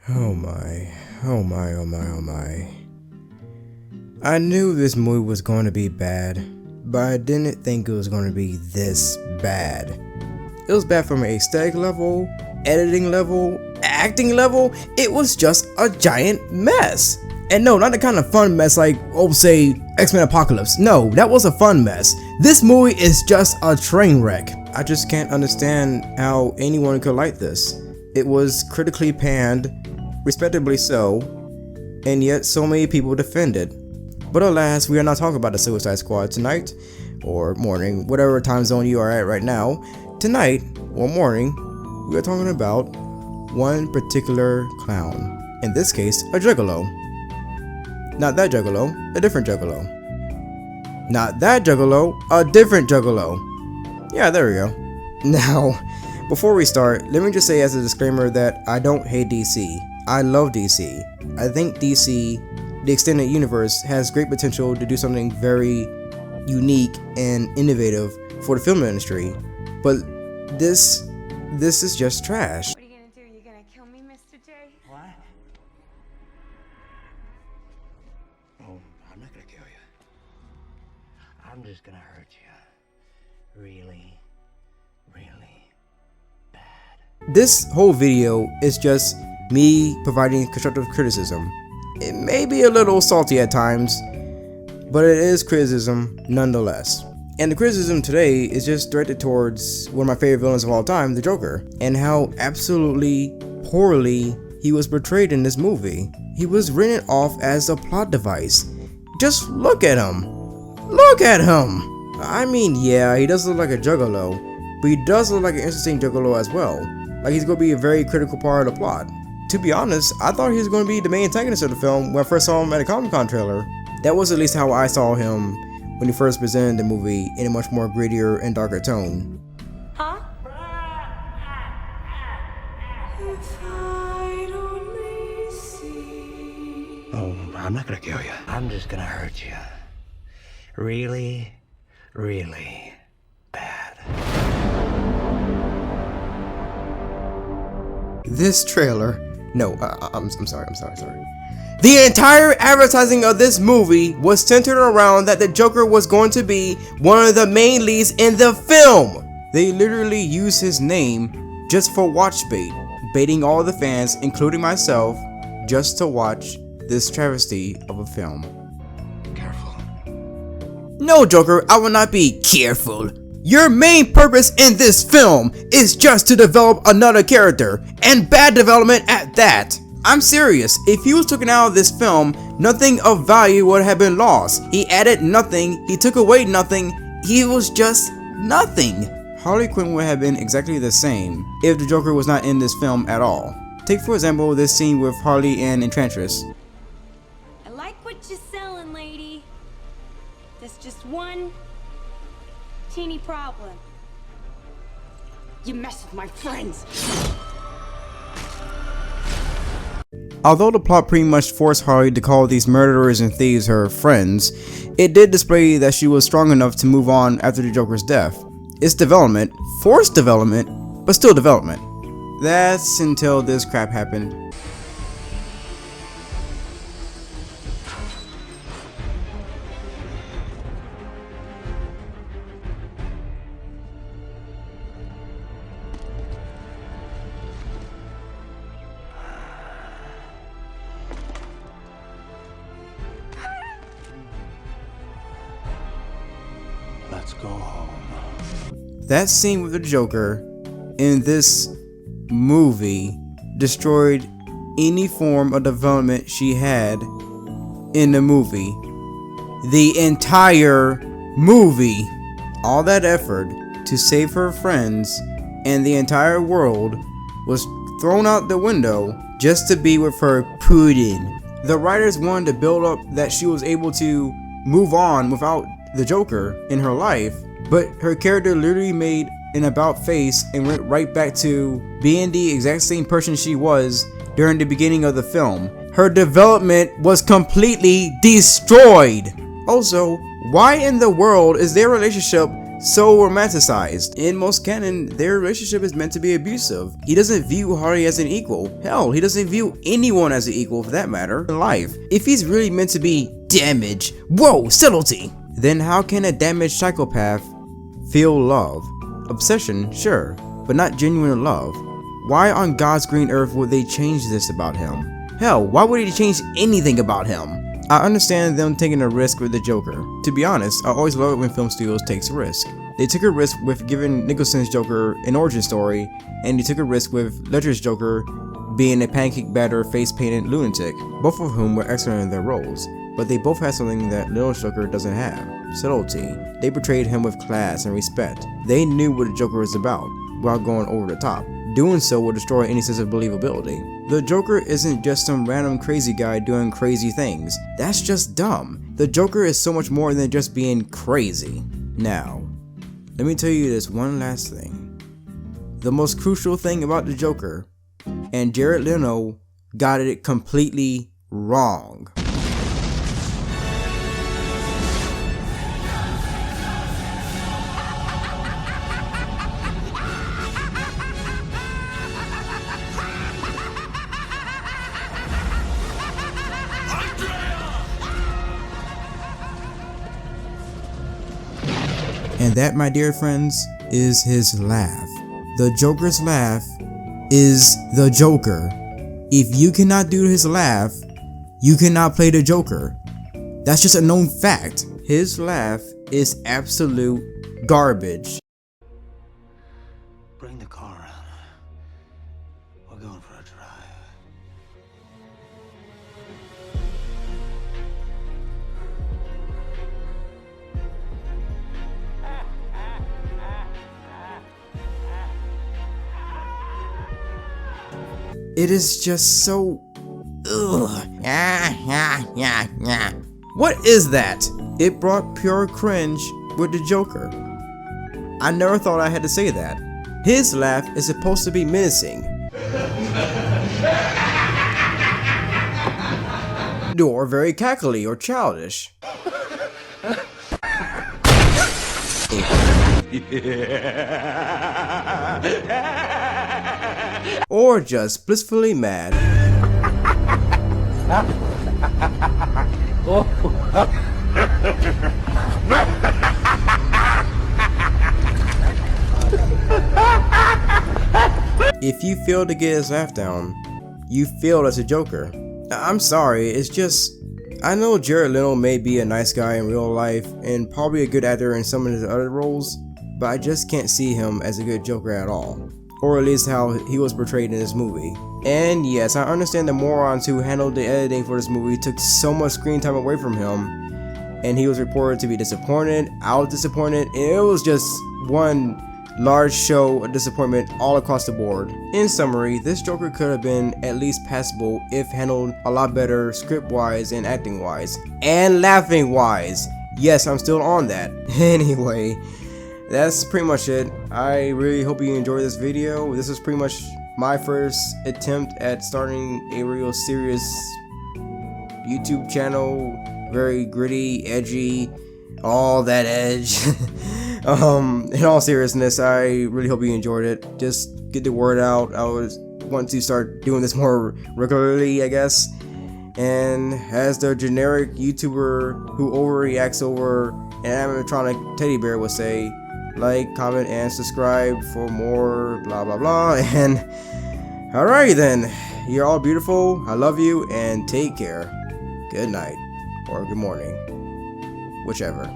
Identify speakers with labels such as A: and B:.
A: Oh my, oh my, oh my, oh my. I knew this movie was going to be bad, but I didn't think it was going to be this bad. It was bad from an aesthetic level, editing level, acting level. It was just a giant mess. And no, not the kind of fun mess like, say, X-Men Apocalypse. No, that was a fun mess. This movie is just a train wreck. I just can't understand how anyone could like this. It was critically panned, respectably so, and yet so many people defend it. But alas, we are not talking about the Suicide Squad tonight, or morning, whatever time zone you are at right now. Tonight, or morning, we are talking about one particular clown. In this case, a juggalo. Not that juggalo, a different juggalo. Not that juggalo, a different juggalo. Yeah, there we go. Now, before we start, let me just say as a disclaimer that I don't hate DC. I love DC. I think DC, the extended universe, has great potential to do something very unique and innovative for the film industry. But this is just trash.
B: What are you gonna do? You gonna kill me, Mr. J?
C: What? Oh, I'm not gonna kill you. I'm just gonna hurt you. Really, really bad.
A: This whole video is just me providing constructive criticism. It may be a little salty at times, but it is criticism nonetheless. And the criticism today is just directed towards one of my favorite villains of all time, the Joker, and how absolutely poorly he was portrayed in this movie. He was written off as a plot device. Just look at him. Look at him. I mean, yeah, he does look like a juggalo, but he does look like an interesting juggalo as well. Like he's going to be a very critical part of the plot. To be honest, I thought he was going to be the main antagonist of the film when I first saw him at a Comic-Con trailer. That was at least how I saw him when he first presented the movie in a much more grittier and darker tone.
B: Huh? If I'd only see.
C: Oh, I'm not gonna kill you. I'm just gonna hurt you. Really, really bad.
A: This trailer, no, I'm sorry. The entire advertising of this movie was centered around that the Joker was going to be one of the main leads in the film. They literally used his name just for watch bait, baiting all the fans, including myself, just to watch this travesty of a film.
C: Careful.
A: No, Joker, I will not be careful. Your main purpose in this film is just to develop another character, and bad development at that. I'm serious, if he was taken out of this film, nothing of value would have been lost. He added nothing, he took away nothing, he was just nothing. Harley Quinn would have been exactly the same if the Joker was not in this film at all. Take for example this scene with Harley and Enchantress.
B: I like what you're selling, lady. There's just one teeny problem. You mess with my friends.
A: Although the plot pretty much forced Harley to call these murderers and thieves her friends, it did display that she was strong enough to move on after the Joker's death. It's development, forced development, but still development. That's until this crap happened.
C: Let's go home.
A: That scene with the Joker in this movie destroyed any form of development she had in the movie. The entire movie, all that effort to save her friends and the entire world was thrown out the window just to be with her Putin. The writers wanted to build up that she was able to move on without the Joker in her life, but her character literally made an about face and went right back to being the exact same person she was during the beginning of the film. Her development was completely destroyed. Also, why in the world is their relationship so romanticized. In most canon, their relationship is meant to be abusive. He doesn't view Harley as an equal. Hell, he doesn't view anyone as an equal for that matter in life. If he's really meant to be damaged, whoa, subtlety, then how can a damaged psychopath feel love? Obsession, sure, but not genuine love. Why on God's green earth would they change this about him? Hell, why would he change anything about him? I understand them taking a risk with the Joker. To be honest, I always love it when film studios takes a risk. They took a risk with giving Nicholson's Joker an origin story, and they took a risk with Ledger's Joker being a pancake batter, face-painted lunatic, both of whom were excellent in their roles. But they both had something that Leo's Joker doesn't have: subtlety. They portrayed him with class and respect. They knew what the Joker was about, without going over the top. Doing so will destroy any sense of believability. The Joker isn't just some random crazy guy doing crazy things. That's just dumb. The Joker is so much more than just being crazy. Now, let me tell you this one last thing. The most crucial thing about the Joker, and Jared Leto got it completely wrong. And that, my dear friends, is his laugh. The Joker's laugh is the Joker. If you cannot do his laugh, you cannot play the Joker. That's just a known fact. His laugh is absolute garbage.
C: Bring the car around. We're going for a drive.
A: It is just so... ugh. What is that? It brought pure cringe with the Joker. I never thought I had to say that. His laugh is supposed to be menacing. Or very cackly or childish. Or just blissfully mad. If you fail to get his laugh down, you failed as a Joker. I'm sorry, it's just... I know Jared Leto may be a nice guy in real life and probably a good actor in some of his other roles, but I just can't see him as a good Joker at all. Or at least how he was portrayed in this movie. And yes, I understand the morons who handled the editing for this movie took so much screen time away from him, and he was reported to be disappointed. I was disappointed, and it was just one large show of disappointment all across the board. In summary, this Joker could have been at least passable if handled a lot better script-wise and acting-wise. And laughing-wise. Yes, I'm still on that. Anyway, that's pretty much it. I really hope you enjoyed this video. This is pretty much my first attempt at starting a real serious YouTube channel. Very gritty, edgy, all that edge. In all seriousness, I really hope you enjoyed it. Just get the word out. I want to start doing this more regularly, I guess. And as the generic YouTuber who overreacts over an animatronic teddy bear would say, like, comment, and subscribe for more blah blah blah. And alright then, you're all beautiful. I love you, and take care. Good night or good morning, whichever.